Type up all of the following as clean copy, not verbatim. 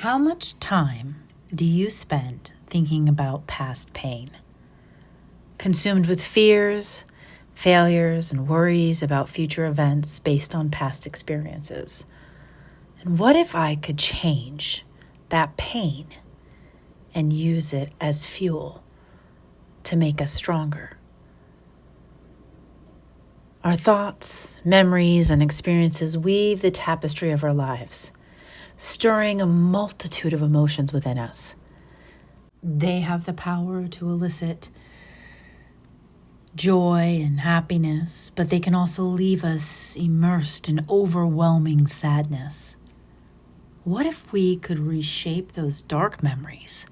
How much time do you spend thinking about past pain? Consumed with fears, failures, and worries about future events based on past experiences? And what if I could change that pain and use it as fuel to make us stronger? Our thoughts, memories, and experiences weave the tapestry of our lives, stirring a multitude of emotions within us. They have the power to elicit joy and happiness, but they can also leave us immersed in overwhelming sadness. What if we could reshape those dark memories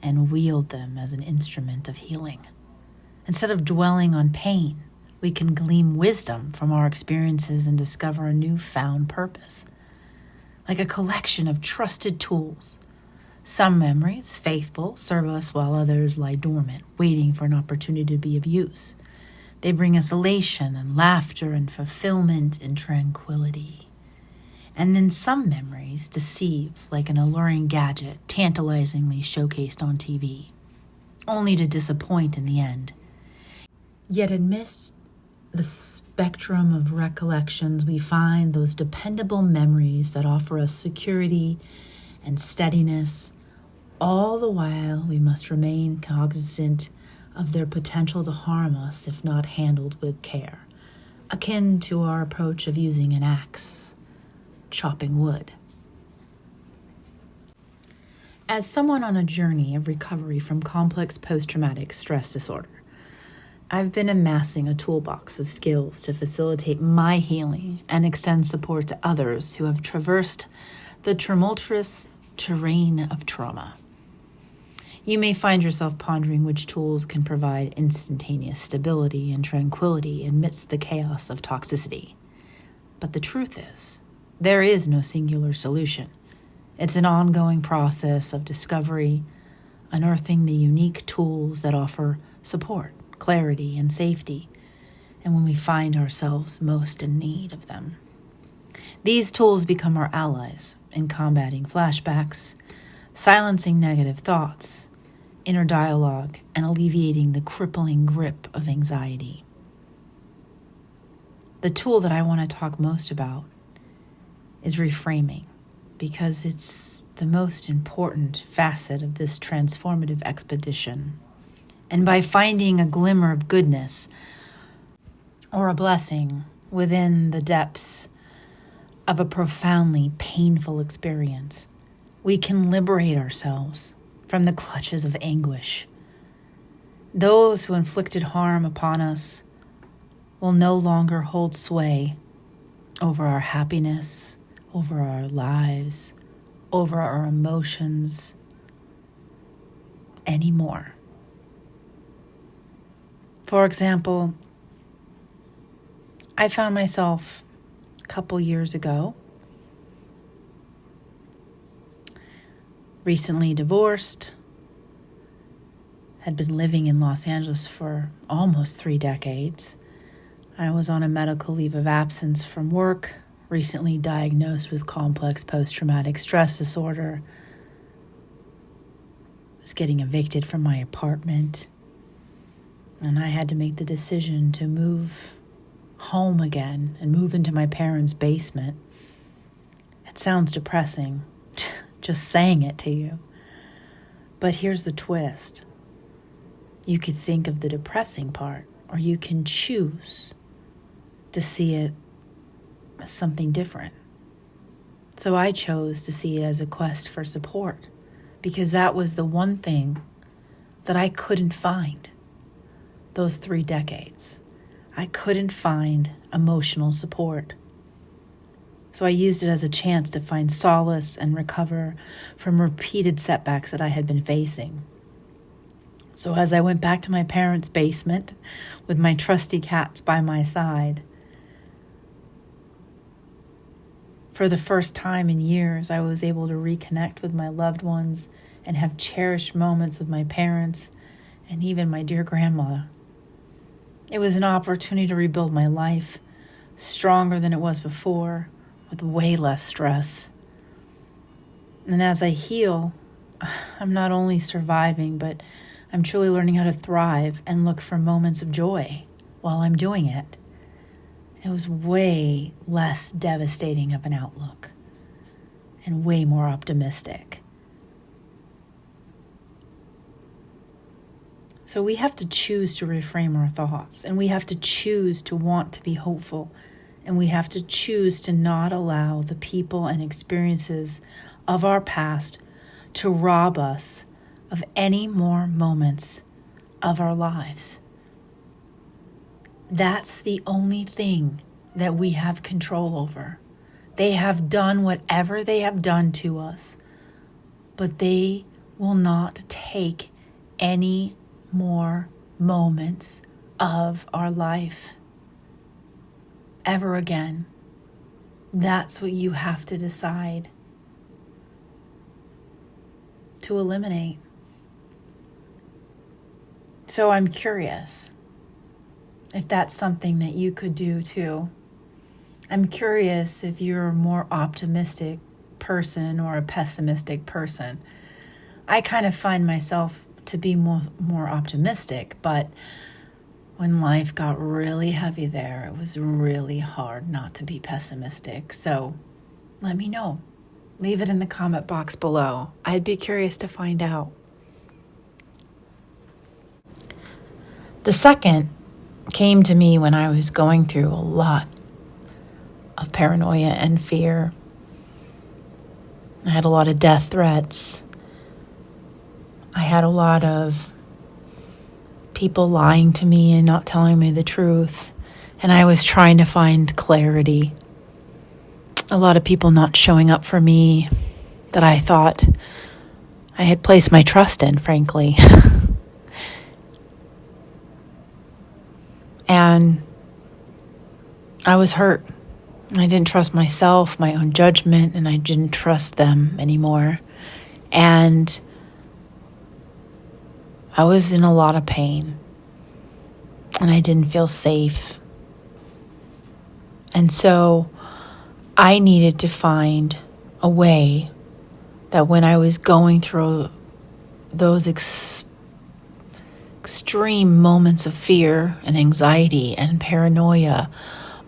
and wield them as an instrument of healing? Instead of dwelling on pain, we can glean wisdom from our experiences and discover a newfound purpose. Like a collection of trusted tools. Some memories, faithful, serve us while others lie dormant, waiting for an opportunity to be of use. They bring us elation and laughter and fulfillment and tranquility. And then some memories deceive like an alluring gadget tantalizingly showcased on TV, only to disappoint in the end. Yet amidst the spectrum of recollections, we find those dependable memories that offer us security and steadiness. All the while, we must remain cognizant of their potential to harm us if not handled with care, akin to our approach of using an axe, chopping wood. As someone on a journey of recovery from complex post-traumatic stress disorder, I've been amassing a toolbox of skills to facilitate my healing and extend support to others who have traversed the tumultuous terrain of trauma. You may find yourself pondering which tools can provide instantaneous stability and tranquility amidst the chaos of toxicity. But the truth is, there is no singular solution. It's an ongoing process of discovery, unearthing the unique tools that offer support, clarity, and safety, and when we find ourselves most in need of them. These tools become our allies in combating flashbacks, silencing negative thoughts, inner dialogue, and alleviating the crippling grip of anxiety. The tool that I want to talk most about is reframing, because it's the most important facet of this transformative expedition. And by finding a glimmer of goodness or a blessing within the depths of a profoundly painful experience, we can liberate ourselves from the clutches of anguish. Those who inflicted harm upon us will no longer hold sway over our happiness, over our lives, over our emotions anymore. For example, I found myself a couple years ago, recently divorced, had been living in Los Angeles for almost 3 decades. I was on a medical leave of absence from work, recently diagnosed with complex post-traumatic stress disorder, was getting evicted from my apartment, and I had to make the decision to move home again and move into my parents' basement. It sounds depressing, just saying it to you. But here's the twist. You could think of the depressing part, or you can choose to see it as something different. So I chose to see it as a quest for support, because that was the one thing that I couldn't find those 3 decades. I couldn't find emotional support. So I used it as a chance to find solace and recover from repeated setbacks that I had been facing. So as I went back to my parents' basement with my trusty cats by my side, for the first time in years, I was able to reconnect with my loved ones and have cherished moments with my parents and even my dear grandmother. It was an opportunity to rebuild my life, stronger than it was before, with way less stress. And as I heal, I'm not only surviving, but I'm truly learning how to thrive and look for moments of joy while I'm doing it. It was way less devastating of an outlook and way more optimistic. So we have to choose to reframe our thoughts, and we have to choose to want to be hopeful, and we have to choose to not allow the people and experiences of our past to rob us of any more moments of our lives. That's the only thing that we have control over. They have done whatever they have done to us, but they will not take any more moments of our life ever again. That's what you have to decide to eliminate. So I'm curious if that's something that you could do too. I'm curious if you're a more optimistic person or a pessimistic person. I kind of find myself to be more optimistic, but when life got really heavy there, it was really hard not to be pessimistic. So let me know. Leave it in the comment box below. I'd be curious to find out. The second came to me when I was going through a lot of paranoia and fear. I had a lot of death threats. I had a lot of people lying to me and not telling me the truth. And I was trying to find clarity. A lot of people not showing up for me that I thought I had placed my trust in, frankly. And I was hurt. I didn't trust myself, my own judgment, and I didn't trust them anymore. And I was in a lot of pain. And I didn't feel safe. And so I needed to find a way that when I was going through those extreme moments of fear and anxiety and paranoia,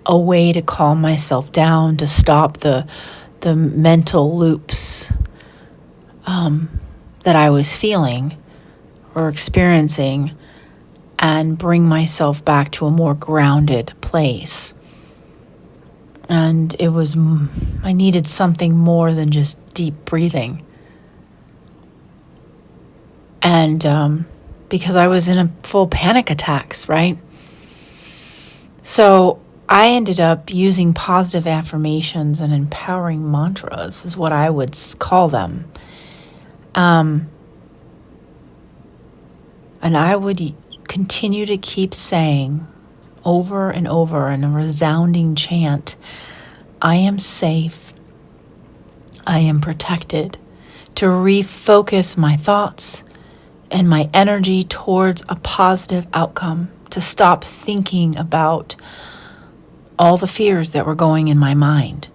a way to calm myself down, to stop the mental loops that I was feeling or experiencing, and bring myself back to a more grounded place. And I needed something more than just deep breathing. And because I was in a full panic attacks, right? So I ended up using positive affirmations and empowering mantras, is what I would call them. And I would continue to keep saying over and over in a resounding chant, I am safe, I am protected, to refocus my thoughts and my energy towards a positive outcome, to stop thinking about all the fears that were going in my mind.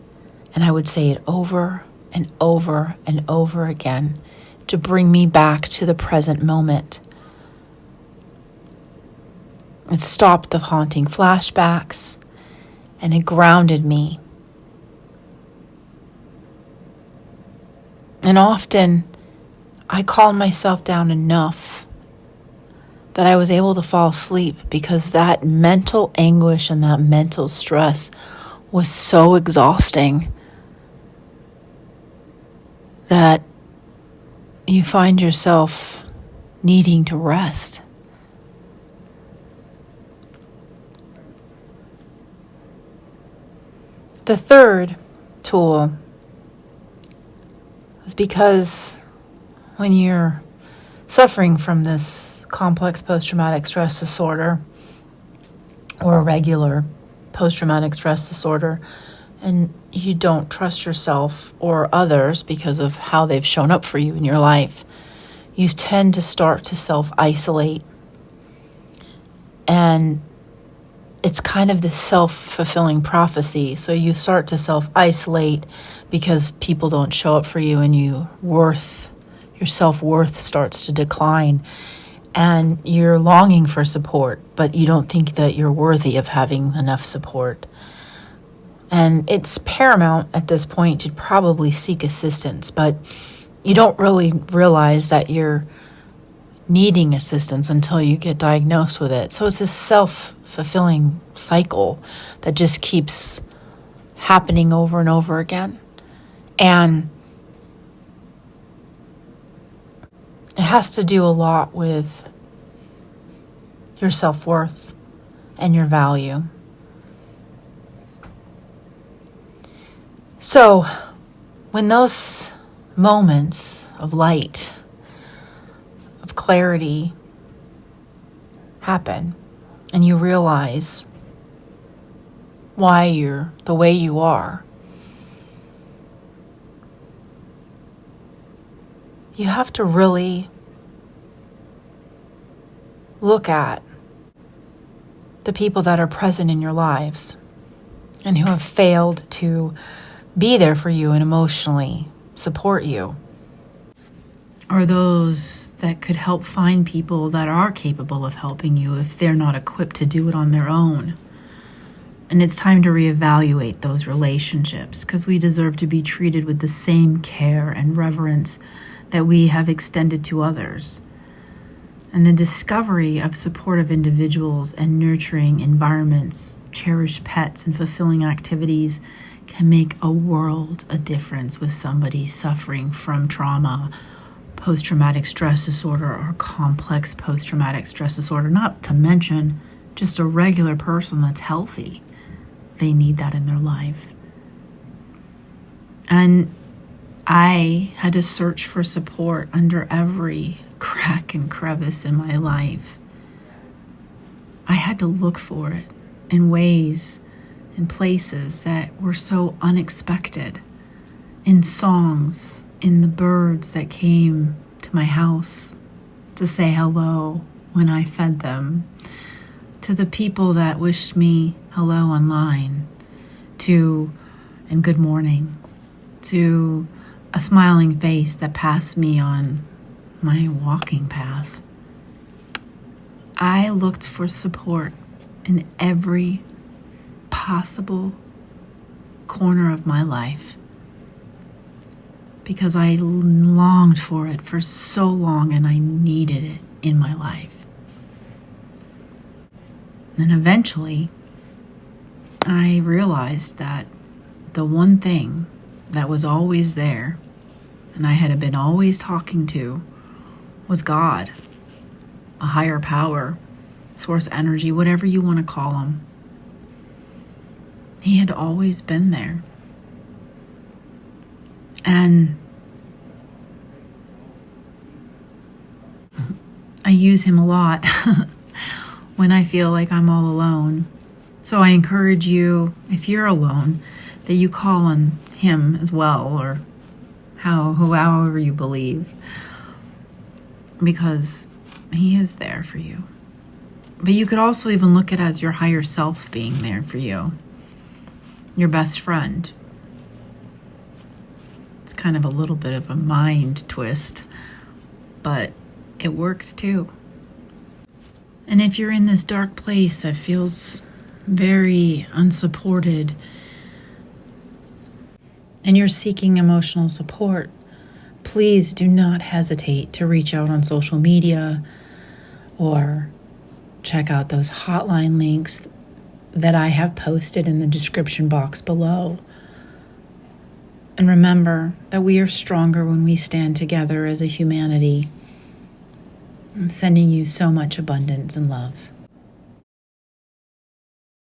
And I would say it over and over and over again to bring me back to the present moment. It stopped the haunting flashbacks, and it grounded me. And often I calmed myself down enough that I was able to fall asleep, because that mental anguish and that mental stress was so exhausting that you find yourself needing to rest. The third tool is because when you're suffering from this complex post-traumatic stress disorder or a regular post-traumatic stress disorder, and you don't trust yourself or others because of how they've shown up for you in your life, you tend to start to self-isolate. And it's kind of this self-fulfilling prophecy. So you start to self-isolate because people don't show up for you and your self-worth starts to decline, and you're longing for support, but you don't think that you're worthy of having enough support. And it's paramount at this point to probably seek assistance, but you don't really realize that you're needing assistance until you get diagnosed with it. So it's this self-fulfilling cycle that just keeps happening over and over again. And it has to do a lot with your self-worth and your value. So when those moments of light, of clarity happen, and you realize why you're the way you are, you have to really look at the people that are present in your lives and who have failed to be there for you and emotionally support you. Or those that could help find people that are capable of helping you if they're not equipped to do it on their own. And it's time to reevaluate those relationships, because we deserve to be treated with the same care and reverence that we have extended to others. And the discovery of supportive individuals and nurturing environments, cherished pets, and fulfilling activities can make a world of difference with somebody suffering from trauma, post-traumatic stress disorder, or complex post-traumatic stress disorder, not to mention just a regular person that's healthy. They need that in their life. And I had to search for support under every crack and crevice in my life. I had to look for it in ways and places that were so unexpected, in songs, in the birds that came to my house to say hello when I fed them, to the people that wished me hello online, and good morning, to a smiling face that passed me on my walking path. I looked for support in every possible corner of my life because I longed for it for so long and I needed it in my life. And eventually, I realized that the one thing that was always there and I had been always talking to was God, a higher power, source energy, whatever you want to call him. He had always been there. And I use him a lot when I feel like I'm all alone. So I encourage you, if you're alone, that you call on him as well, or however you believe, because he is there for you. But you could also even look at it as your higher self being there for you, your best friend. It's kind of a little bit of a mind twist, but it works too. And if you're in this dark place that feels very unsupported and you're seeking emotional support, please do not hesitate to reach out on social media or check out those hotline links that I have posted in the description box below. And remember that we are stronger when we stand together as a humanity. I'm sending you so much abundance and love.